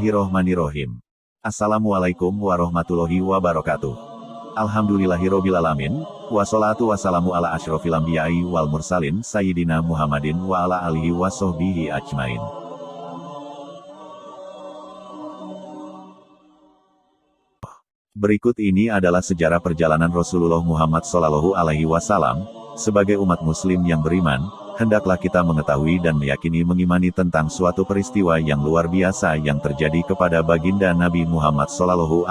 Bismillahirrohmanirrohim. Assalamualaikum warahmatullahi wabarakatuh. Alhamdulillahirobbilalamin, wassalatu wassalamu ala asyrofil anbiya'i wal mursalin sayyidina Muhammadin wa ala alihi wassohbihi ajmain. Berikut ini adalah sejarah perjalanan Rasulullah Muhammad SAW. Sebagai umat muslim yang beriman, hendaklah kita mengetahui dan meyakini mengimani tentang suatu peristiwa yang luar biasa yang terjadi kepada baginda Nabi Muhammad SAW,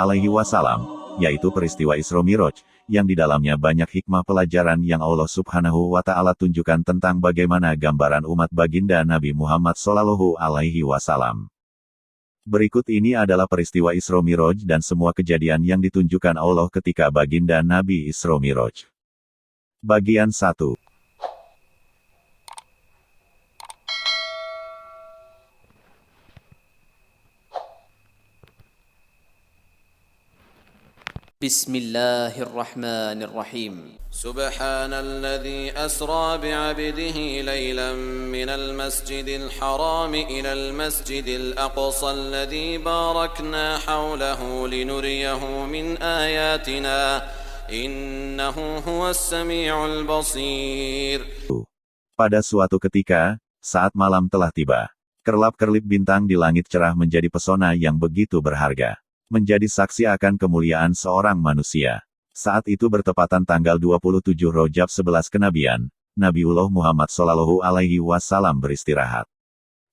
yaitu peristiwa Isra Miraj, yang di dalamnya banyak hikmah pelajaran yang Allah Subhanahu wa Ta'ala tunjukkan tentang bagaimana gambaran umat baginda Nabi Muhammad SAW. Berikut ini adalah peristiwa Isra Miraj dan semua kejadian yang ditunjukkan Allah ketika baginda Nabi Isra Miraj. Bagian 1. Bismillahirrahmanirrahim. Subhanalladzi asra bi'abdihi laylan minal masjidil haram ilal masjidil aqsa alladzi barakna hawlahu linuriyahu min ayatina innahu huwas sami'ul basir. Pada suatu ketika, saat malam telah tiba, kerlap-kerlip bintang di langit cerah menjadi pesona yang begitu berharga, menjadi saksi akan kemuliaan seorang manusia. Saat itu bertepatan tanggal 27 Rajab 11 kenabian, Nabiullah Muhammad SAW beristirahat.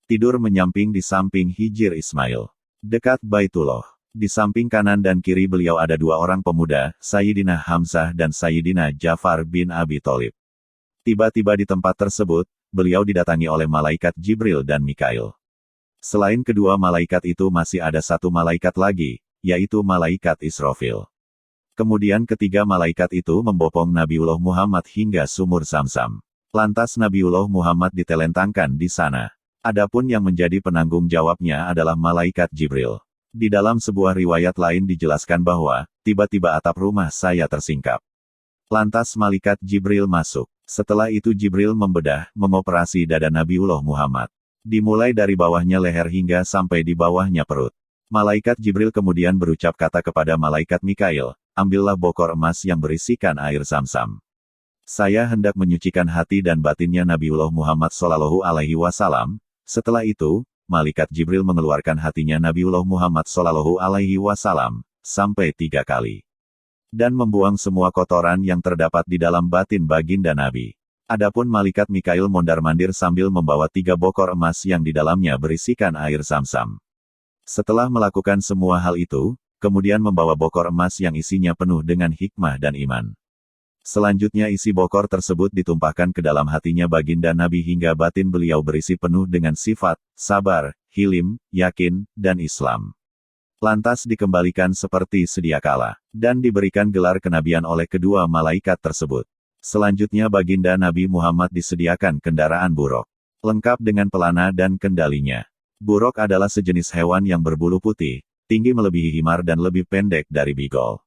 Tidur menyamping di samping Hijr Ismail, dekat Baitullah. Di samping kanan dan kiri beliau ada dua orang pemuda, Sayyidina Hamzah dan Sayyidina Ja'far bin Abi Thalib. Tiba-tiba di tempat tersebut, beliau didatangi oleh malaikat Jibril dan Mikail. Selain kedua malaikat itu masih ada satu malaikat lagi, yaitu malaikat Israfil. Kemudian ketiga malaikat itu membopong Nabiullah Muhammad hingga sumur Zamzam. Lantas Nabiullah Muhammad ditelentangkan di sana. Adapun yang menjadi penanggung jawabnya adalah malaikat Jibril. Di dalam sebuah riwayat lain dijelaskan bahwa, tiba-tiba atap rumah saya tersingkap. Lantas malaikat Jibril masuk. Setelah itu Jibril membedah, mengoperasi dada Nabiullah Muhammad. Dimulai dari bawahnya leher hingga sampai di bawahnya perut. Malaikat Jibril kemudian berucap kata kepada malaikat Mikail, ambillah bokor emas yang berisikan air Zamzam. Saya hendak menyucikan hati dan batinnya Nabiullah Muhammad SAW. Setelah itu, malaikat Jibril mengeluarkan hatinya Nabiullah Muhammad SAW, sampai 3 kali. Dan membuang semua kotoran yang terdapat di dalam batin baginda Nabi. Adapun malaikat Mikail mondar-mandir sambil membawa 3 bokor emas yang di dalamnya berisikan air Zamzam. Setelah melakukan semua hal itu, kemudian membawa bokor emas yang isinya penuh dengan hikmah dan iman. Selanjutnya isi bokor tersebut ditumpahkan ke dalam hatinya baginda Nabi hingga batin beliau berisi penuh dengan sifat, sabar, hilim, yakin, dan Islam. Lantas dikembalikan seperti sedia kala, dan diberikan gelar kenabian oleh kedua malaikat tersebut. Selanjutnya baginda Nabi Muhammad disediakan kendaraan buruk, lengkap dengan pelana dan kendalinya. Buruk adalah sejenis hewan yang berbulu putih, tinggi melebihi himar dan lebih pendek dari bigol.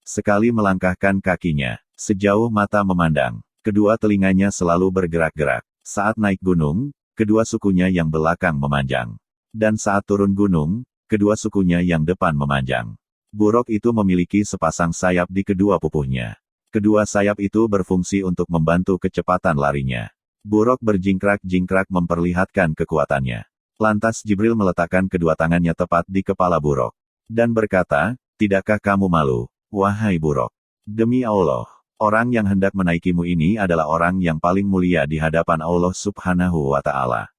Sekali melangkahkan kakinya, sejauh mata memandang, kedua telinganya selalu bergerak-gerak. Saat naik gunung, kedua sukunya yang belakang memanjang. Dan saat turun gunung, kedua sukunya yang depan memanjang. Buruk itu memiliki sepasang sayap di kedua pupuhnya. Kedua sayap itu berfungsi untuk membantu kecepatan larinya. Buruk berjingkrak-jingkrak memperlihatkan kekuatannya. Lantas Jibril meletakkan kedua tangannya tepat di kepala buruk. Dan berkata, tidakkah kamu malu, wahai buruk? Demi Allah, orang yang hendak menaikimu ini adalah orang yang paling mulia di hadapan Allah Subhanahu wa Ta'ala.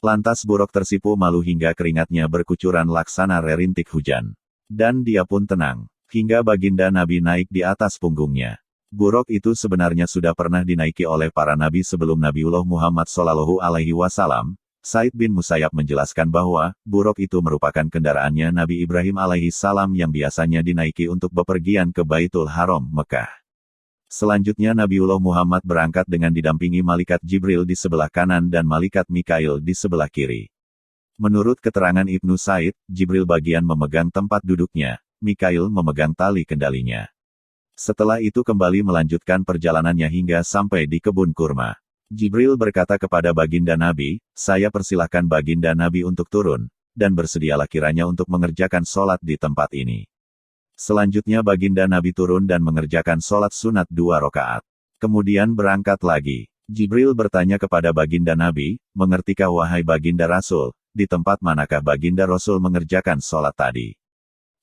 Lantas buruk tersipu malu hingga keringatnya berkucuran laksana rerintik hujan. Dan dia pun tenang, hingga baginda Nabi naik di atas punggungnya. Buruk itu sebenarnya sudah pernah dinaiki oleh para nabi sebelum Nabiullah Muhammad SAW. Said bin Musayyab menjelaskan bahwa, buruk itu merupakan kendaraannya Nabi Ibrahim alaihissalam yang biasanya dinaiki untuk bepergian ke Baitul Haram, Mekah. Selanjutnya Nabiullah Muhammad berangkat dengan didampingi malaikat Jibril di sebelah kanan dan malaikat Mikail di sebelah kiri. Menurut keterangan Ibnu Said, Jibril bagian memegang tempat duduknya, Mikail memegang tali kendalinya. Setelah itu kembali melanjutkan perjalanannya hingga sampai di kebun kurma. Jibril berkata kepada baginda Nabi, saya persilahkan baginda Nabi untuk turun. dan bersedialah kiranya untuk mengerjakan sholat di tempat ini. Selanjutnya baginda Nabi turun dan mengerjakan sholat sunat 2 rakaat. Kemudian berangkat lagi. Jibril bertanya kepada baginda Nabi, mengertikah wahai baginda Rasul, di tempat manakah baginda Rasul mengerjakan sholat tadi?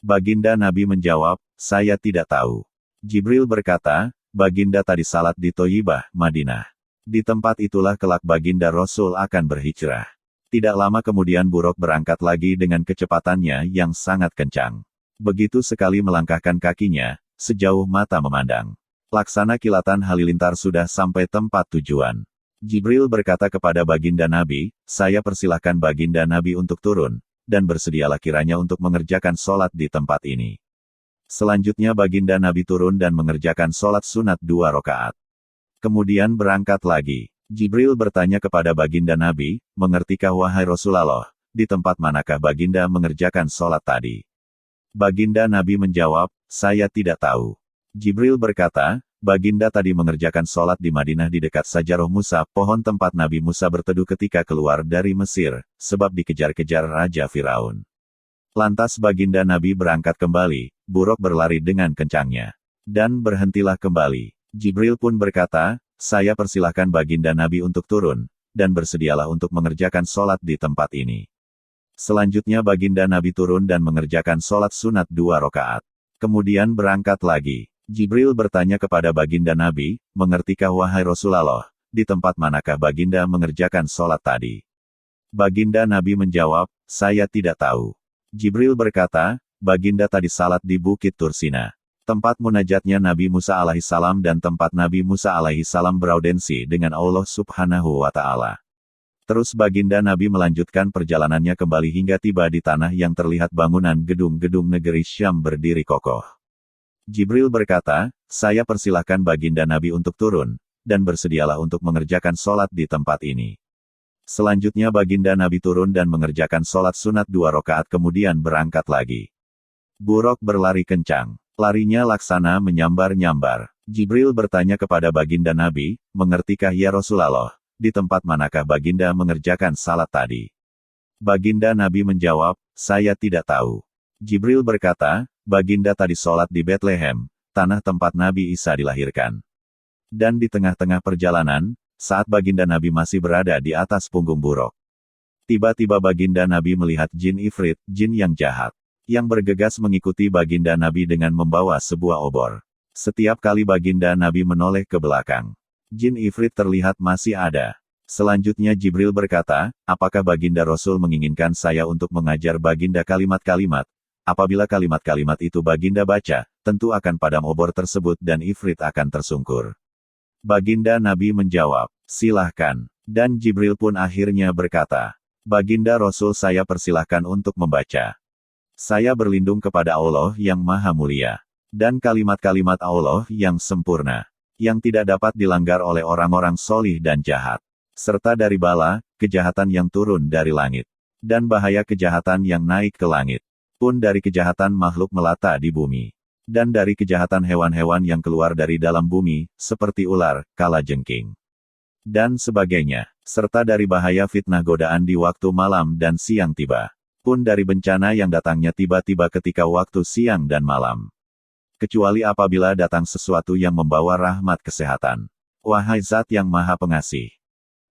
Baginda Nabi menjawab, saya tidak tahu. Jibril berkata, baginda tadi salat di Thoyibah, Madinah. Di tempat itulah kelak baginda Rasul akan berhijrah. Tidak lama kemudian buruk berangkat lagi dengan kecepatannya yang sangat kencang. Begitu sekali melangkahkan kakinya, sejauh mata memandang. Laksana kilatan halilintar sudah sampai tempat tujuan. Jibril berkata kepada baginda Nabi, saya persilahkan baginda Nabi untuk turun, dan bersedialah kiranya untuk mengerjakan sholat di tempat ini. Selanjutnya baginda Nabi turun dan mengerjakan sholat sunat 2 rakaat. Kemudian berangkat lagi. Jibril bertanya kepada baginda Nabi, mengertikah wahai Rasulullah, di tempat manakah baginda mengerjakan sholat tadi? Baginda Nabi menjawab, saya tidak tahu. Jibril berkata, baginda tadi mengerjakan sholat di Madinah di dekat Sajarah Musa, pohon tempat Nabi Musa berteduh ketika keluar dari Mesir, sebab dikejar-kejar Raja Firaun. Lantas baginda Nabi berangkat kembali, buruk berlari dengan kencangnya. Dan berhentilah kembali. Jibril pun berkata, saya persilahkan baginda Nabi untuk turun, dan bersedialah untuk mengerjakan sholat di tempat ini. Selanjutnya baginda Nabi turun dan mengerjakan sholat sunat 2 rakaat. Kemudian berangkat lagi. Jibril bertanya kepada baginda Nabi, mengertikah wahai Rasulullah, di tempat manakah baginda mengerjakan sholat tadi? Baginda Nabi menjawab, saya tidak tahu. Jibril berkata, baginda tadi salat di Bukit Tursina. Tempat munajatnya Nabi Musa alaihissalam dan tempat Nabi Musa alaihissalam beraudensi dengan Allah subhanahu wa ta'ala. Terus baginda Nabi melanjutkan perjalanannya kembali hingga tiba di tanah yang terlihat bangunan gedung-gedung negeri Syam berdiri kokoh. Jibril berkata, saya persilahkan baginda Nabi untuk turun, dan bersedialah untuk mengerjakan sholat di tempat ini. Selanjutnya baginda Nabi turun dan mengerjakan sholat sunat 2 rakaat kemudian berangkat lagi. Buruk berlari kencang. Larinya laksana menyambar-nyambar. Jibril bertanya kepada baginda Nabi, mengertikah ya Rasulullah, di tempat manakah baginda mengerjakan salat tadi? Baginda Nabi menjawab, saya tidak tahu. Jibril berkata, baginda tadi sholat di Bethlehem, tanah tempat Nabi Isa dilahirkan. Dan di tengah-tengah perjalanan, saat baginda Nabi masih berada di atas punggung buruk. Tiba-tiba baginda Nabi melihat jin ifrit, jin yang jahat, yang bergegas mengikuti baginda Nabi dengan membawa sebuah obor. Setiap kali baginda Nabi menoleh ke belakang, jin ifrit terlihat masih ada. Selanjutnya Jibril berkata, apakah baginda Rasul menginginkan saya untuk mengajar baginda kalimat-kalimat? Apabila kalimat-kalimat itu baginda baca, tentu akan padam obor tersebut dan ifrit akan tersungkur. Baginda Nabi menjawab, silahkan. Dan Jibril pun akhirnya berkata, baginda Rasul saya persilahkan untuk membaca. Saya berlindung kepada Allah yang maha mulia. Dan kalimat-kalimat Allah yang sempurna. Yang tidak dapat dilanggar oleh orang-orang solih dan jahat. Serta dari bala, kejahatan yang turun dari langit. Dan bahaya kejahatan yang naik ke langit. Pun dari kejahatan makhluk melata di bumi. Dan dari kejahatan hewan-hewan yang keluar dari dalam bumi, seperti ular, kalajengking. Dan sebagainya. Serta dari bahaya fitnah godaan di waktu malam dan siang tiba. Pun dari bencana yang datangnya tiba-tiba ketika waktu siang dan malam. Kecuali apabila datang sesuatu yang membawa rahmat kesehatan. Wahai Zat yang Maha Pengasih.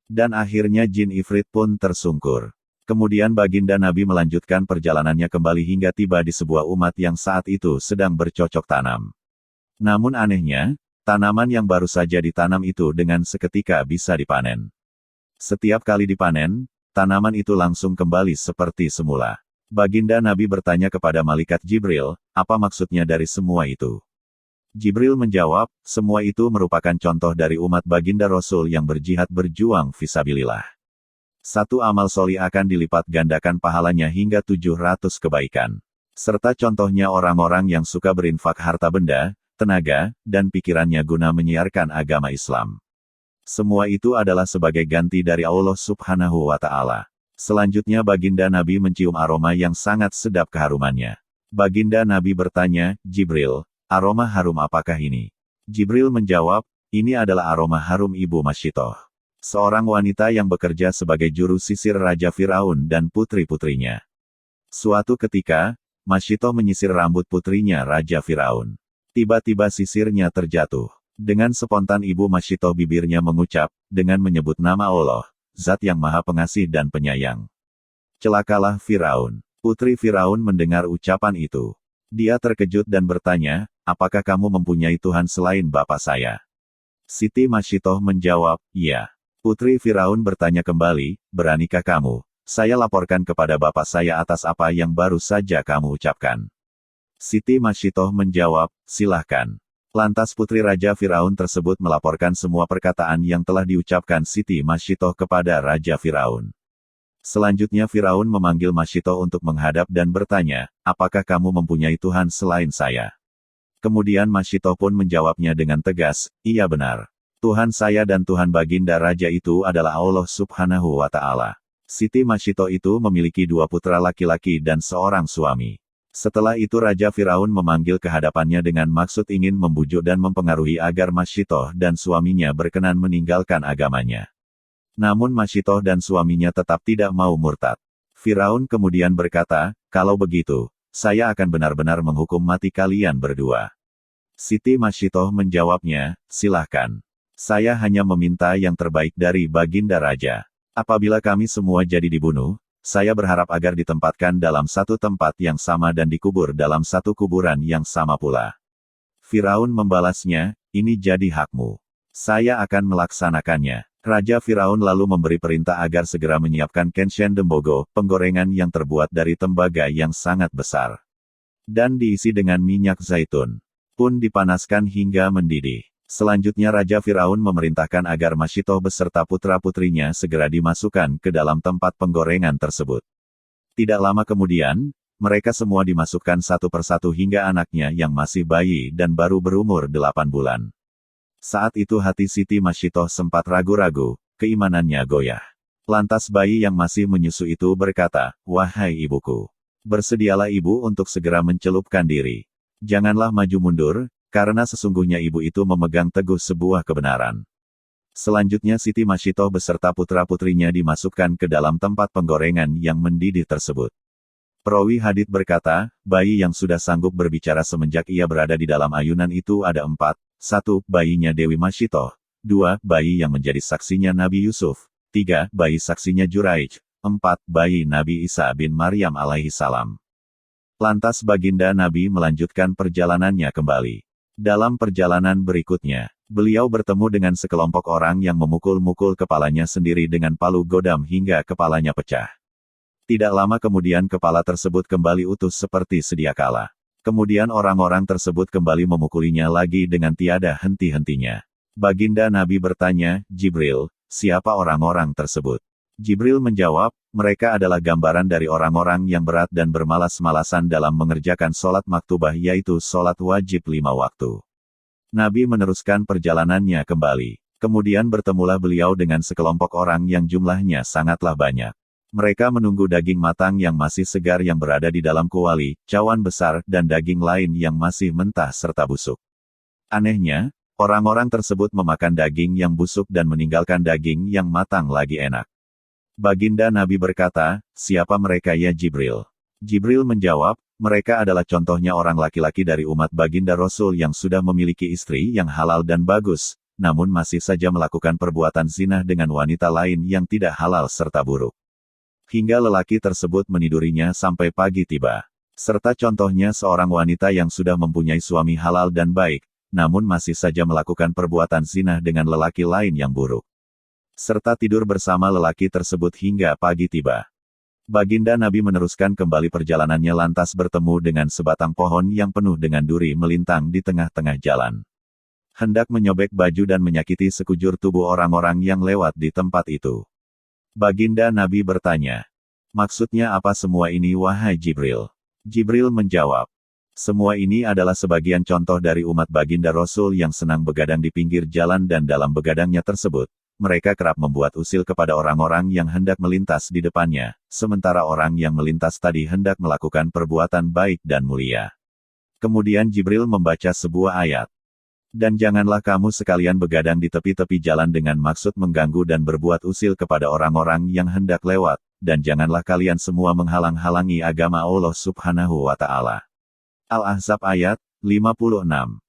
Dan akhirnya jin ifrit pun tersungkur. Kemudian baginda Nabi melanjutkan perjalanannya kembali hingga tiba di sebuah umat yang saat itu sedang bercocok tanam. Namun anehnya, tanaman yang baru saja ditanam itu dengan seketika bisa dipanen. Setiap kali dipanen, tanaman itu langsung kembali seperti semula. Baginda Nabi bertanya kepada malaikat Jibril, apa maksudnya dari semua itu? Jibril menjawab, semua itu merupakan contoh dari umat baginda Rasul yang berjihad berjuang fisabilillah. Satu amal soli akan dilipat gandakan pahalanya hingga 700 kebaikan. Serta contohnya orang-orang yang suka berinfak harta benda, tenaga, dan pikirannya guna menyiarkan agama Islam. Semua itu adalah sebagai ganti dari Allah subhanahu wa ta'ala. Selanjutnya baginda Nabi mencium aroma yang sangat sedap keharumannya. Baginda Nabi bertanya, Jibril, aroma harum apakah ini? Jibril menjawab, ini adalah aroma harum Ibu Masyitoh. Seorang wanita yang bekerja sebagai juru sisir Raja Firaun dan putri-putrinya. Suatu ketika, Masyitoh menyisir rambut putrinya Raja Firaun. Tiba-tiba sisirnya terjatuh. Dengan spontan ibu Masyitoh bibirnya mengucap, dengan menyebut nama Allah, Zat yang Maha Pengasih dan Penyayang. Celakalah Firaun. Putri Firaun mendengar ucapan itu. Dia terkejut dan bertanya, apakah kamu mempunyai Tuhan selain Bapa saya? Siti Masyitoh menjawab, iya. Putri Firaun bertanya kembali, beranikah kamu? Saya laporkan kepada Bapa saya atas apa yang baru saja kamu ucapkan. Siti Masyitoh menjawab, silahkan. Lantas putri Raja Firaun tersebut melaporkan semua perkataan yang telah diucapkan Siti Masyitoh kepada Raja Firaun. Selanjutnya Firaun memanggil Masyitoh untuk menghadap dan bertanya, apakah kamu mempunyai Tuhan selain saya? Kemudian Masyitoh pun menjawabnya dengan tegas, iya benar. Tuhan saya dan Tuhan Baginda Raja itu adalah Allah Subhanahu wa Ta'ala. Siti Masyitoh itu memiliki 2 putra laki-laki dan seorang suami. Setelah itu Raja Firaun memanggil ke hadapannya dengan maksud ingin membujuk dan mempengaruhi agar Masyitoh dan suaminya berkenan meninggalkan agamanya. Namun Masyitoh dan suaminya tetap tidak mau murtad. Firaun kemudian berkata, kalau begitu, saya akan benar-benar menghukum mati kalian berdua. Siti Masyitoh menjawabnya, silahkan. Saya hanya meminta yang terbaik dari Baginda Raja. Apabila kami semua jadi dibunuh, saya berharap agar ditempatkan dalam satu tempat yang sama dan dikubur dalam satu kuburan yang sama pula. Firaun membalasnya, ini jadi hakmu. Saya akan melaksanakannya. Raja Firaun lalu memberi perintah agar segera menyiapkan kenshen dembogo, penggorengan yang terbuat dari tembaga yang sangat besar. Dan diisi dengan minyak zaitun. Pun dipanaskan hingga mendidih. Selanjutnya Raja Firaun memerintahkan agar Masyitoh beserta putra-putrinya segera dimasukkan ke dalam tempat penggorengan tersebut. Tidak lama kemudian, mereka semua dimasukkan satu persatu hingga anaknya yang masih bayi dan baru berumur 8 bulan. Saat itu hati Siti Masyitoh sempat ragu-ragu, keimanannya goyah. Lantas bayi yang masih menyusu itu berkata, wahai ibuku, bersedialah ibu untuk segera mencelupkan diri. Janganlah maju mundur, karena sesungguhnya ibu itu memegang teguh sebuah kebenaran. Selanjutnya Siti Masyitoh beserta putra-putrinya dimasukkan ke dalam tempat penggorengan yang mendidih tersebut. Perawi hadits berkata, bayi yang sudah sanggup berbicara semenjak ia berada di dalam ayunan itu ada 4. 1. Bayinya Dewi Masyitoh. 2. Bayi yang menjadi saksinya Nabi Yusuf. 3. Bayi saksinya Juraij. 4. Bayi Nabi Isa bin Maryam alaihi salam. Lantas Baginda Nabi melanjutkan perjalanannya kembali. Dalam perjalanan berikutnya, beliau bertemu dengan sekelompok orang yang memukul-mukul kepalanya sendiri dengan palu godam hingga kepalanya pecah. Tidak lama kemudian kepala tersebut kembali utuh seperti sedia kala. Kemudian orang-orang tersebut kembali memukulinya lagi dengan tiada henti-hentinya. Baginda Nabi bertanya, Jibril, siapa orang-orang tersebut? Jibril menjawab, mereka adalah gambaran dari orang-orang yang berat dan bermalas-malasan dalam mengerjakan sholat maktubah yaitu sholat wajib 5 waktu. Nabi meneruskan perjalanannya kembali. Kemudian bertemulah beliau dengan sekelompok orang yang jumlahnya sangatlah banyak. Mereka menunggu daging matang yang masih segar yang berada di dalam kuali, cawan besar, dan daging lain yang masih mentah serta busuk. Anehnya, orang-orang tersebut memakan daging yang busuk dan meninggalkan daging yang matang lagi enak. Baginda Nabi berkata, siapa mereka ya Jibril? Jibril menjawab, mereka adalah contohnya orang laki-laki dari umat Baginda Rasul yang sudah memiliki istri yang halal dan bagus, namun masih saja melakukan perbuatan zina dengan wanita lain yang tidak halal serta buruk. Hingga lelaki tersebut menidurinya sampai pagi tiba. Serta contohnya seorang wanita yang sudah mempunyai suami halal dan baik, namun masih saja melakukan perbuatan zina dengan lelaki lain yang buruk. Serta tidur bersama lelaki tersebut hingga pagi tiba. Baginda Nabi meneruskan kembali perjalanannya lantas bertemu dengan sebatang pohon yang penuh dengan duri melintang di tengah-tengah jalan. Hendak menyobek baju dan menyakiti sekujur tubuh orang-orang yang lewat di tempat itu. Baginda Nabi bertanya, maksudnya apa semua ini wahai Jibril? Jibril menjawab, semua ini adalah sebagian contoh dari umat Baginda Rasul yang senang begadang di pinggir jalan dan dalam begadangnya tersebut, mereka kerap membuat usil kepada orang-orang yang hendak melintas di depannya, sementara orang yang melintas tadi hendak melakukan perbuatan baik dan mulia. Kemudian Jibril membaca sebuah ayat. Dan janganlah kamu sekalian begadang di tepi-tepi jalan dengan maksud mengganggu dan berbuat usil kepada orang-orang yang hendak lewat, dan janganlah kalian semua menghalang-halangi agama Allah Subhanahu wa Ta'ala. Al-Ahzab ayat 56.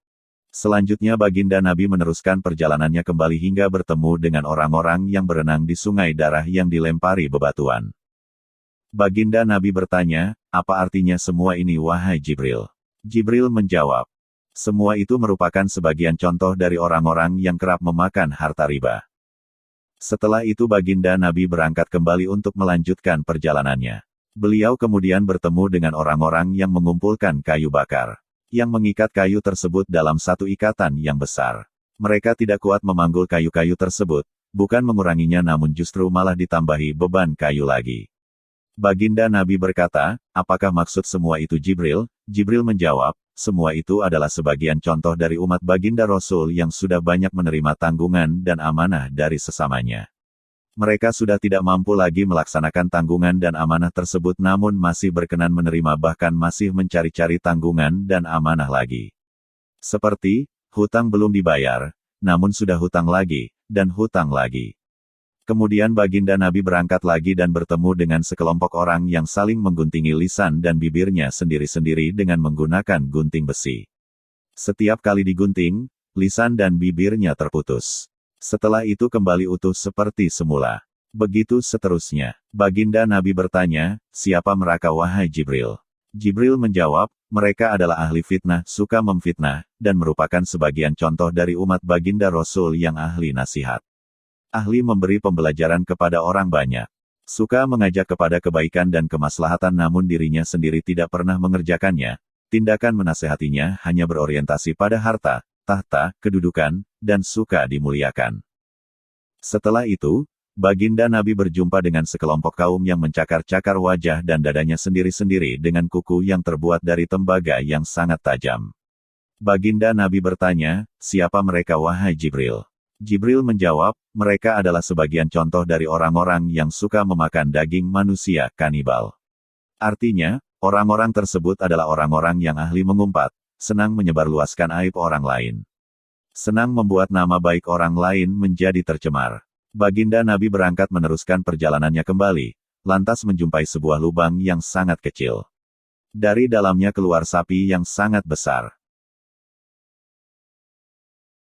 Selanjutnya baginda Nabi meneruskan perjalanannya kembali hingga bertemu dengan orang-orang yang berenang di sungai darah yang dilempari bebatuan. Baginda Nabi bertanya, apa artinya semua ini wahai Jibril? Jibril menjawab, semua itu merupakan sebagian contoh dari orang-orang yang kerap memakan harta riba. Setelah itu baginda Nabi berangkat kembali untuk melanjutkan perjalanannya. Beliau kemudian bertemu dengan orang-orang yang mengumpulkan kayu bakar, yang mengikat kayu tersebut dalam satu ikatan yang besar. Mereka tidak kuat memanggul kayu-kayu tersebut, bukan menguranginya namun justru malah ditambahi beban kayu lagi. Baginda Nabi berkata, apakah maksud semua itu Jibril? Jibril menjawab, semua itu adalah sebagian contoh dari umat baginda Rasul yang sudah banyak menerima tanggungan dan amanah dari sesamanya. Mereka sudah tidak mampu lagi melaksanakan tanggungan dan amanah tersebut namun masih berkenan menerima bahkan masih mencari-cari tanggungan dan amanah lagi. Seperti, hutang belum dibayar, namun sudah hutang lagi, dan hutang lagi. Kemudian baginda Nabi berangkat lagi dan bertemu dengan sekelompok orang yang saling mengguntingi lisan dan bibirnya sendiri-sendiri dengan menggunakan gunting besi. Setiap kali digunting, lisan dan bibirnya terputus. Setelah itu kembali utuh seperti semula. Begitu seterusnya. Baginda Nabi bertanya, siapa mereka wahai Jibril? Jibril menjawab, mereka adalah ahli fitnah, suka memfitnah, dan merupakan sebagian contoh dari umat baginda Rasul yang ahli nasihat. Ahli memberi pembelajaran kepada orang banyak. Suka mengajak kepada kebaikan dan kemaslahatan namun dirinya sendiri tidak pernah mengerjakannya. Tindakan menasehatinya hanya berorientasi pada harta, tahta, kedudukan, dan suka dimuliakan. Setelah itu, baginda Nabi berjumpa dengan sekelompok kaum yang mencakar-cakar wajah dan dadanya sendiri-sendiri dengan kuku yang terbuat dari tembaga yang sangat tajam. Baginda Nabi bertanya, siapa mereka wahai Jibril? Jibril menjawab, mereka adalah sebagian contoh dari orang-orang yang suka memakan daging manusia kanibal. Artinya, orang-orang tersebut adalah orang-orang yang ahli mengumpat, senang menyebarluaskan aib orang lain. Senang membuat nama baik orang lain menjadi tercemar. Baginda Nabi berangkat meneruskan perjalanannya kembali, lantas menjumpai sebuah lubang yang sangat kecil. Dari dalamnya keluar sapi yang sangat besar.